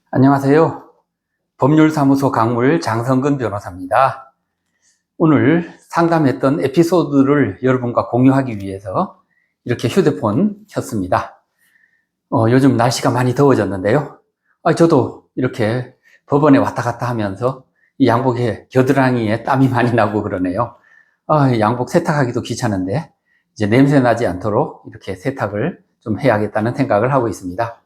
안녕하세요. 법률사무소 강물 장성근 변호사입니다. 오늘 상담했던 에피소드를 여러분과 공유하기 위해서 이렇게 휴대폰 켰습니다. 요즘 날씨가 많이 더워졌는데요. 저도 이렇게 법원에 왔다 갔다 하면서 이 양복에 겨드랑이에 땀이 많이 나고 그러네요. 양복 세탁하기도 귀찮은데 이제 냄새 나지 않도록 이렇게 세탁을 좀 해야겠다는 생각을 하고 있습니다.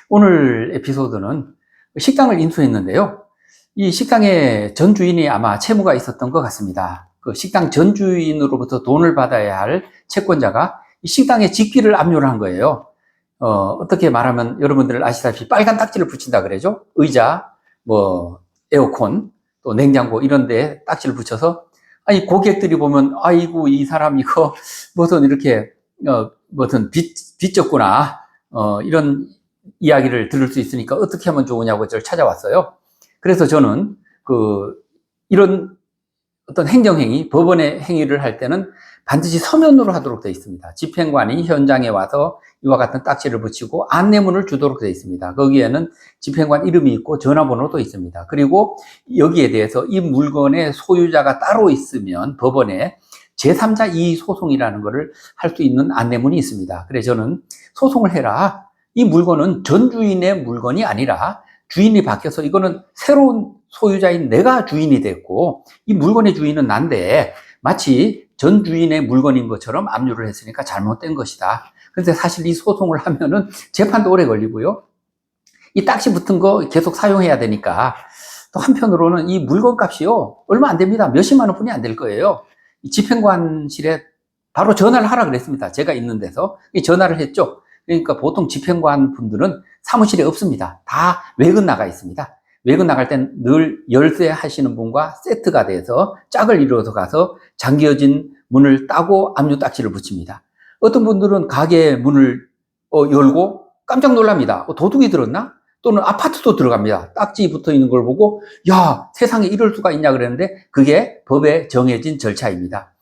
오늘 에피소드는 식당을 인수했는데요. 이 식당의 전 주인이 아마 채무가 있었던 것 같습니다. 그 식당 전 주인으로부터 돈을 받아야 할 채권자가 이 식당에 직비를 압류를 한 거예요. 어떻게 말하면 여러분들 아시다시피 빨간 딱지를 붙인다 그러죠. 의자, 에어컨, 또 냉장고 이런 데 딱지를 붙여서 아니 고객들이 보면 아이고 이 사람 이거 무슨 이렇게 무슨 빚졌구나 이런 이야기를 들을 수 있으니까 어떻게 하면 좋으냐고 저를 찾아왔어요. 그래서 저는 이런 어떤 행정행위, 법원의 행위를 할 때는 반드시 서면으로 하도록 되어 있습니다. 집행관이 현장에 와서 이와 같은 딱지를 붙이고 안내문을 주도록 되어 있습니다. 거기에는 집행관 이름이 있고 전화번호도 있습니다. 그리고 여기에 대해서 이 물건의 소유자가 따로 있으면 법원에 제3자 이의소송이라는 것을 할 수 있는 안내문이 있습니다. 그래서 저는 소송을 해라. 이 물건은 전 주인의 물건이 아니라 주인이 바뀌어서 이거는 새로운 소유자인 내가 주인이 됐고 이 물건의 주인은 난데 마치 전 주인의 물건인 것처럼 압류를 했으니까 잘못된 것이다. 그런데 사실 이 소송을 하면은 재판도 오래 걸리고요. 이 딱지 붙은 거 계속 사용해야 되니까 또 한편으로는 이 물건 값이요. 얼마 안 됩니다. 몇십만 원뿐이 안 될 거예요. 이 집행관실에 바로 전화를 하라 그랬습니다. 제가 있는 데서 전화를 했죠. 그러니까 보통 집행관 분들은 사무실에 없습니다. 다 외근 나가 있습니다. 외근 나갈 땐 늘 열쇠 하시는 분과 세트가 돼서 짝을 이루어서 가서 잠겨진 문을 따고 압류 딱지를 붙입니다. 어떤 분들은 가게 문을 열고 깜짝 놀랍니다. 도둑이 들었나? 또는 아파트도 들어갑니다. 딱지 붙어 있는 걸 보고 야 세상에 이럴 수가 있냐 그랬는데 그게 법에 정해진 절차입니다.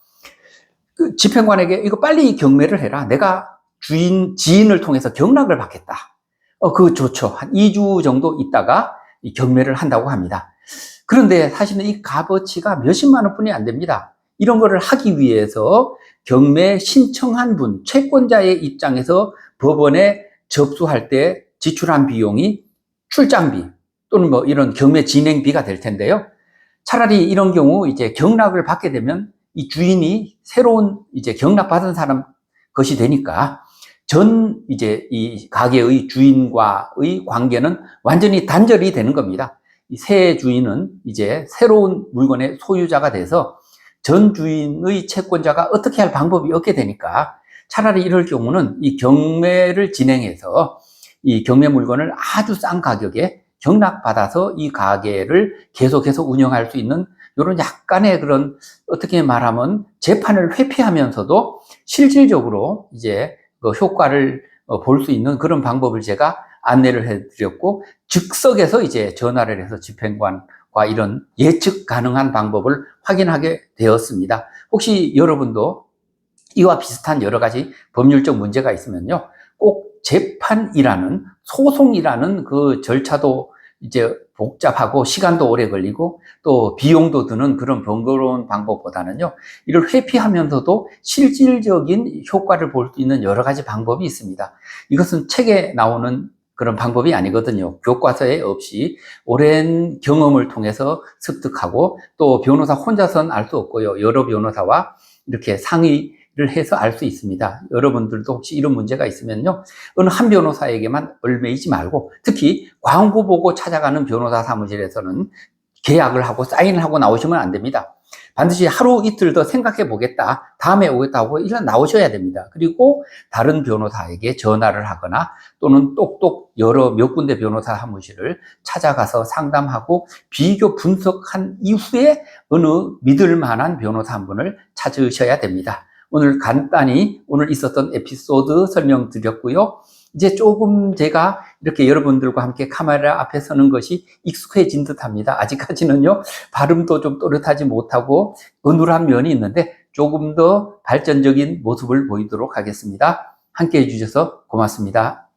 그 집행관에게 이거 빨리 경매를 해라. 내가 지인을 통해서 경락을 받겠다. 그거 좋죠. 한 2주 정도 있다가 경매를 한다고 합니다. 그런데 사실은 이 값어치가 몇십만 원뿐이 안 됩니다. 이런 거를 하기 위해서 경매 신청한 분, 채권자의 입장에서 법원에 접수할 때 지출한 비용이 출장비 또는 이런 경매 진행비가 될 텐데요. 차라리 이런 경우 이제 경락을 받게 되면 이 주인이 새로운 이제 경락받은 사람 것이 되니까 이제 이 가게의 주인과의 관계는 완전히 단절이 되는 겁니다. 이 새 주인은 이제 새로운 물건의 소유자가 돼서 전 주인의 채권자가 어떻게 할 방법이 없게 되니까 차라리 이럴 경우는 이 경매를 진행해서 이 경매 물건을 아주 싼 가격에 경락받아서 이 가게를 계속해서 운영할 수 있는 이런 약간의 그런 어떻게 말하면 재판을 회피하면서도 실질적으로 이제 효과를 볼 수 있는 그런 방법을 제가 안내를 해드렸고 즉석에서 이제 전화를 해서 집행관과 이런 예측 가능한 방법을 확인하게 되었습니다. 혹시 여러분도 이와 비슷한 여러 가지 법률적 문제가 있으면요, 꼭 재판이라는 소송이라는 그 절차도 이제 복잡하고 시간도 오래 걸리고 또 비용도 드는 그런 번거로운 방법보다는요, 이를 회피하면서도 실질적인 효과를 볼 수 있는 여러 가지 방법이 있습니다. 이것은 책에 나오는 그런 방법이 아니거든요. 교과서에 없이 오랜 경험을 통해서 습득하고 또 변호사 혼자서는 알 수 없고요. 여러 변호사와 이렇게 상의를 해서 알 수 있습니다. 여러분들도 혹시 이런 문제가 있으면요, 어느 한 변호사에게만 얽매이지 말고 특히 광고 보고 찾아가는 변호사 사무실에서는 계약을 하고 사인을 하고 나오시면 안 됩니다. 반드시 하루 이틀 더 생각해 보겠다, 다음에 오겠다 하고 일단 나오셔야 됩니다. 그리고 다른 변호사에게 전화를 하거나 또는 똑똑 여러 몇 군데 변호사 사무실을 찾아가서 상담하고 비교 분석한 이후에 어느 믿을 만한 변호사 한 분을 찾으셔야 됩니다. 오늘 간단히 오늘 있었던 에피소드 설명드렸고요. 이제 조금 제가 이렇게 여러분들과 함께 카메라 앞에 서는 것이 익숙해진 듯합니다. 아직까지는요, 발음도 좀 또렷하지 못하고 어눌한 면이 있는데 조금 더 발전적인 모습을 보이도록 하겠습니다. 함께 해주셔서 고맙습니다.